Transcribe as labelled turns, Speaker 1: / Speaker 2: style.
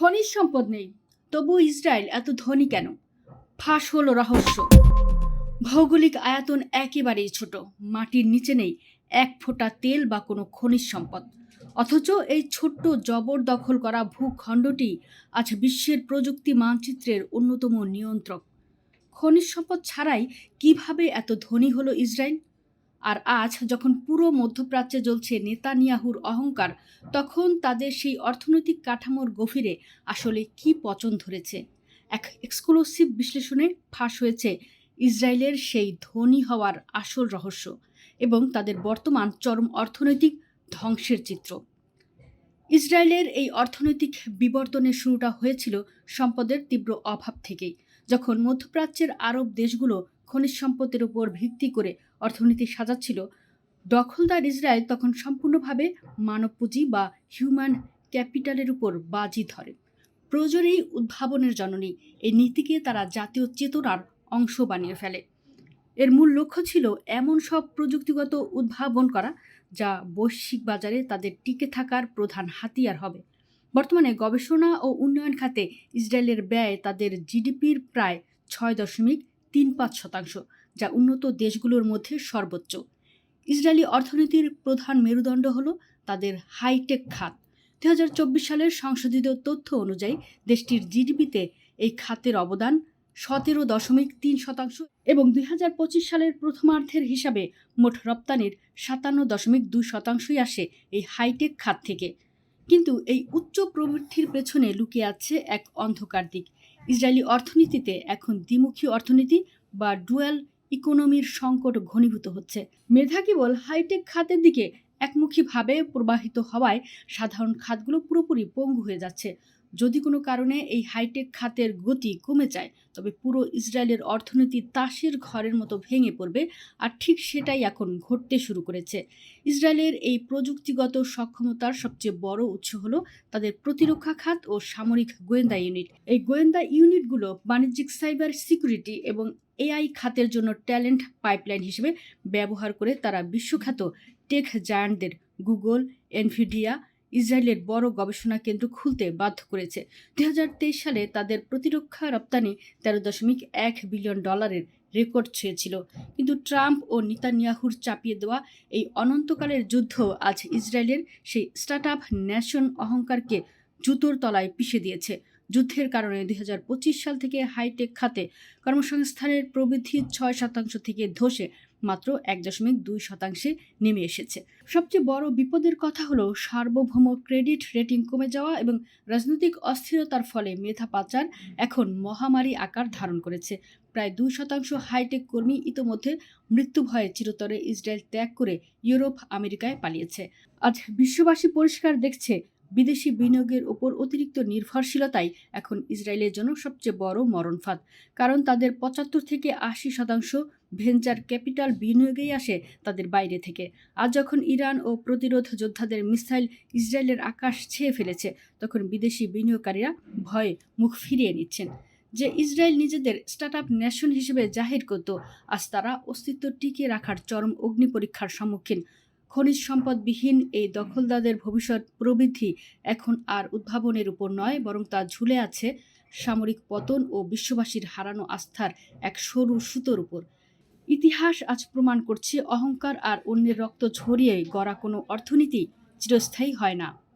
Speaker 1: খনিজ সম্পদ নেই, তবু ইসরায়েল এত ধনী কেন? ফাঁস হলো রহস্য। ভৌগোলিক আয়তন একেবারেই ছোট, মাটির নিচে নেই এক ফোঁটা তেল বা কোনো খনিজ সম্পদ। অথচ এই ছোট্ট জবরদখল করা ভূখণ্ডটি আজ বিশ্বের প্রযুক্তি মানচিত্রের অন্যতম নিয়ন্ত্রক। খনিজ সম্পদ ছাড়াই কিভাবে এত ধনী হলো ইসরায়েল? আর আজ যখন পুরো মধ্যপ্রাচ্যে জ্বলছে নেতানিয়াহুর অহংকার, তখন তাদের সেই অর্থনৈতিক কাঠামোর গভীরে আসলে কি পচন ধরেছে? এক এক্সক্লুসিভ বিশ্লেষণে ফাঁস হয়েছে ইসরায়েলের সেই ধনী হওয়ার আসল রহস্য এবং তাদের বর্তমান চরম অর্থনৈতিক ধ্বংসের চিত্র। ইসরায়েলের এই অর্থনৈতিক বিবর্তনের শুরুটা হয়েছিল সম্পদের তীব্র অভাব থেকেই, যখন মধ্যপ্রাচ্যের আরব দেশগুলো খনিজ সম্পদের উপর ভিত্তি করে অর্থনীতি সাজাচ্ছিল। দখলদার ইসরায়েল তখন সম্পূর্ণভাবে মানব পুঁজি বা হিউম্যান ক্যাপিটালের উপর বাজি ধরে। প্রয়োজনেই উদ্ভাবনের জননী এই নীতিকে তারা জাতীয় চেতনার অংশ বানিয়ে ফেলে। এর মূল লক্ষ্য ছিল এমন সব প্রযুক্তিগত উদ্ভাবন করা যা বৈশ্বিক বাজারে তাদের টিকে থাকার প্রধান হাতিয়ার হবে। বর্তমানে গবেষণা ও উন্নয়ন খাতে ইসরায়েলের ব্যয় তাদের জিডিপির প্রায় 6.35%, যা উন্নত দেশগুলোর মধ্যে সর্বোচ্চ। ইসরায়েলি অর্থনীতির প্রধান মেরুদণ্ড হল তাদের হাইটেক খাত। 2024 সালের সংশোধিত তথ্য অনুযায়ী দেশটির জিডিপিতে এই খাতের অবদান 17.3% এবং 2025 সালের প্রথমার্ধের হিসাবে মোট রপ্তানির 57.2%ই আসে এই হাইটেক খাত থেকে। কিন্তু এই উচ্চ প্রবৃদ্ধির পেছনে লুকিয়ে আছে এক অন্ধকার দিক। ইসরায়েলি অর্থনীতিতে এখন দ্বিমুখী অর্থনীতি বা ডুয়াল ইকোনমির সংকট ঘনীভূত হচ্ছে। মেধা কেবল হাইটেক খাতের দিকে একমুখীভাবে প্রবাহিত হওয়ায় সাধারণ খাতগুলো পুরোপুরি পঙ্গু হয়ে যাচ্ছে। যদি কোনো কারণে এই হাইটেক খাতের গতি কমে যায়, তবে পুরো ইসরায়েলের অর্থনীতি তাসের ঘরের মতো ভেঙে পড়বে। আর ঠিক সেটাই এখন ঘটতে শুরু করেছে। ইসরায়েলের এই প্রযুক্তিগত সক্ষমতার সবচেয়ে বড় উৎস হলো তাদের প্রতিরক্ষা খাত ও সামরিক গোয়েন্দা ইউনিট। এই গোয়েন্দা ইউনিটগুলো বাণিজ্যিক সাইবার সিকিউরিটি এবং এআই খাতের জন্য ট্যালেন্ট পাইপলাইন হিসেবে ব্যবহার করে তারা বিশ্বখ্যাত টেক জায়ান্টদের গুগল, এনভিডিয়া ইসরায়েলের বড় গবেষণা কেন্দ্র খুলতে বাধ্য করেছে। 2023 সালে তাদের প্রতিরক্ষা রপ্তানি $13.1 বিলিয়ন রেকর্ড ছুঁয়েছিল। কিন্তু ট্রাম্প ও নেতানিয়াহুর চাপিয়ে দেওয়া এই অনন্তকালের যুদ্ধ আজ ইসরায়েলের সেই স্টার্টআপ নেশন অহংকারকে জুতোর তলায় পিষে দিয়েছে। যুদ্ধের কারণে 2025 সাল থেকে হাইটেক খাতে কর্মসংস্থানের প্রবৃদ্ধি 6% থেকে ধসে মাত্র 1.2% নেমে এসেছে। সবচেয়ে বড় বিপদের কথা হলো সার্বভৌম ক্রেডিট রেটিং কমে যাওয়া এবং রাজনৈতিক অস্থিরতার ফলে মেধা পাচার এখন মহামারী আকার ধারণ করেছে। প্রায় 2% হাইটেক কর্মী ইতোমধ্যে মৃত্যু ভয়ে চিরতরে ইসরায়েল ত্যাগ করে ইউরোপ, আমেরিকায় পালিয়েছে। আজ বিশ্ববাসী পরিষ্কার দেখছে, বিদেশি বিনিয়োগের ওপর অতিরিক্ত নির্ভরশীলতাই এখন ইসরায়েলের জন্য সবচেয়ে বড় মরণফাঁদ। কারণ তাদের 75 থেকে 80% ভেঞ্চার ক্যাপিটাল বিনিয়োগেই আসে তাদের বাইরে থেকে। আজ যখন ইরান ও প্রতিরোধ যোদ্ধাদের মিসাইল ইসরায়েলের আকাশ ছেয়ে ফেলেছে, তখন বিদেশি বিনিয়োগকারীরা ভয়ে মুখ ফিরিয়ে নিচ্ছেন। যে ইসরায়েল নিজেদের স্টার্টআপ নেশন হিসেবে জাহির করত, আজ তারা অস্তিত্ব টিকিয়ে রাখার চরম অগ্নিপরীক্ষার সম্মুখীন। খনিজ সম্পদবিহীন এই দখলদারদের ভবিষ্যৎ প্রবৃদ্ধি এখন আর উদ্ভাবনের উপর নয়, বরং তা ঝুলে আছে সামরিক পতন ও বিশ্ববাসীর হারানো আস্থার এক সরু সুতোর উপর। ইতিহাস আজ প্রমাণ করছে, অহংকার আর অন্যের রক্ত ঝরিয়ে গড়া কোনো অর্থনীতি চিরস্থায়ী হয় না।